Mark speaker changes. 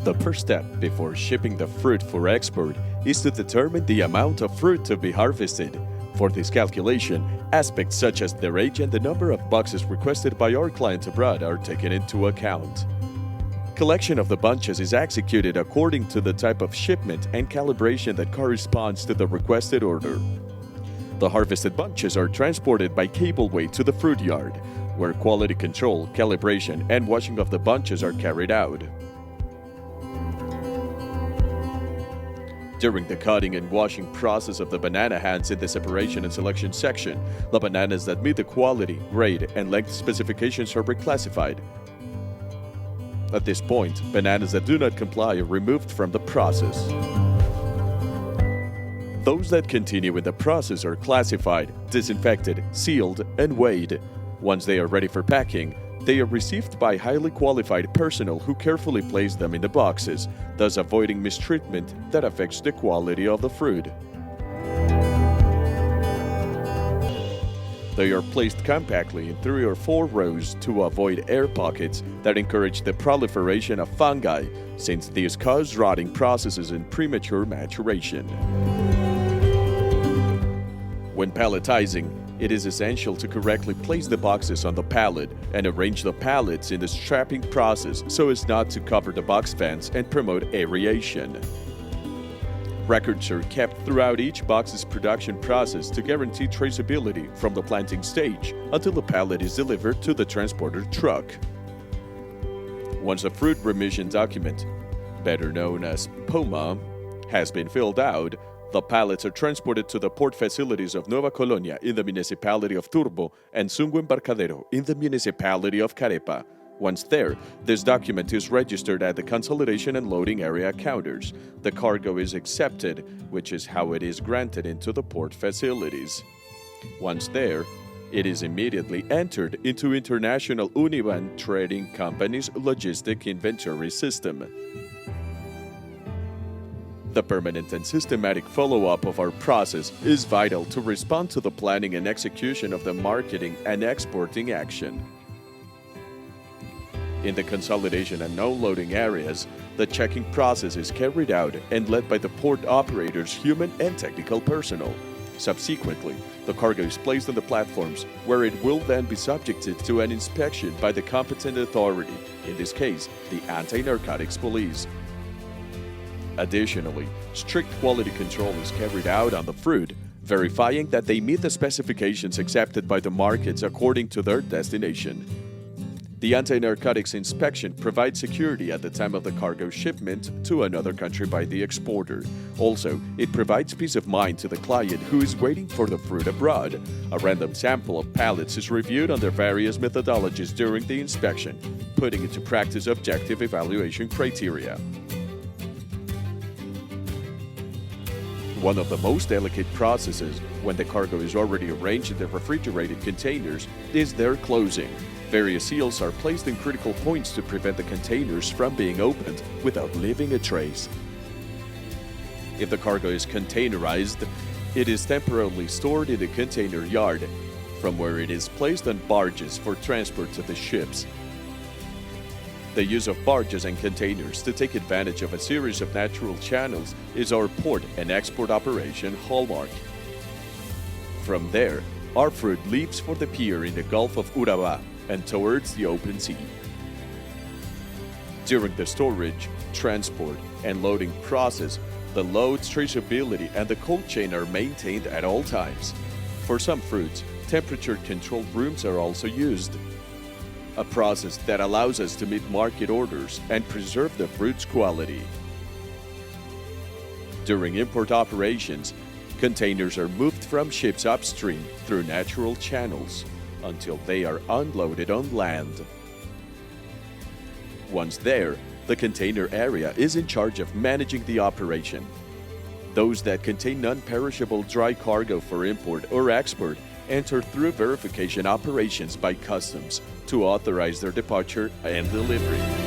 Speaker 1: The first step before shipping the fruit for export is to determine the amount of fruit to be harvested. For this calculation, aspects such as their age and the number of boxes requested by our clients abroad are taken into account. Collection of the bunches is executed according to the type of shipment and calibration that corresponds to the requested order. The harvested bunches are transported by cableway to the fruit yard, where quality control, calibration, and washing of the bunches are carried out. During the cutting and washing process of the banana hands in the separation and selection section, the bananas that meet the quality, grade, and length specifications are reclassified. At this point, bananas that do not comply are removed from the process. Those that continue in the process are classified, disinfected, sealed, and weighed. Once they are ready for packing, they are received by highly qualified personnel who carefully place them in the boxes, thus avoiding mistreatment that affects the quality of the fruit. They are placed compactly in 3 or 4 rows to avoid air pockets that encourage the proliferation of fungi, since these cause rotting processes and premature maturation. When palletizing, it is essential to correctly place the boxes on the pallet and arrange the pallets in the strapping process so as not to cover the box fans and promote aeration. Records are kept throughout each box's production process to guarantee traceability from the planting stage until the pallet is delivered to the transporter truck. Once a fruit remission document, better known as POMA, has been filled out, the pallets are transported to the port facilities of Nueva Colonia in the municipality of Turbo and Zungo Embarcadero in the municipality of Carepa. Once there, this document is registered at the consolidation and loading area counters. The cargo is accepted, which is how it is granted into the port facilities. Once there, it is immediately entered into International Unibán Trading Company's logistic inventory system. The permanent and systematic follow-up of our process is vital to respond to the planning and execution of the marketing and exporting action. In the consolidation and unloading areas, the checking process is carried out and led by the port operator's human and technical personnel. Subsequently, the cargo is placed on the platforms, where it will then be subjected to an inspection by the competent authority, in this case, the anti-narcotics police. Additionally, strict quality control is carried out on the fruit, verifying that they meet the specifications accepted by the markets according to their destination. The anti-narcotics inspection provides security at the time of the cargo shipment to another country by the exporter. Also, it provides peace of mind to the client who is waiting for the fruit abroad. A random sample of pallets is reviewed under various methodologies during the inspection, putting into practice objective evaluation criteria. One of the most delicate processes, when the cargo is already arranged in the refrigerated containers, is their closing. Various seals are placed in critical points to prevent the containers from being opened without leaving a trace. If the cargo is containerized, it is temporarily stored in the container yard, from where it is placed on barges for transport to the ships. The use of barges and containers to take advantage of a series of natural channels is our port and export operation hallmark. From there, our fruit leaves for the pier in the Gulf of Urabá and towards the open sea. During the storage, transport, and loading process, the load's traceability and the cold chain are maintained at all times. For some fruits, temperature-controlled rooms are also used, a process that allows us to meet market orders and preserve the fruit's quality. During import operations, containers are moved from ships upstream through natural channels until they are unloaded on land. Once there, the container area is in charge of managing the operation. Those that contain non-perishable dry cargo for import or export enter through verification operations by customs to authorize their departure and delivery.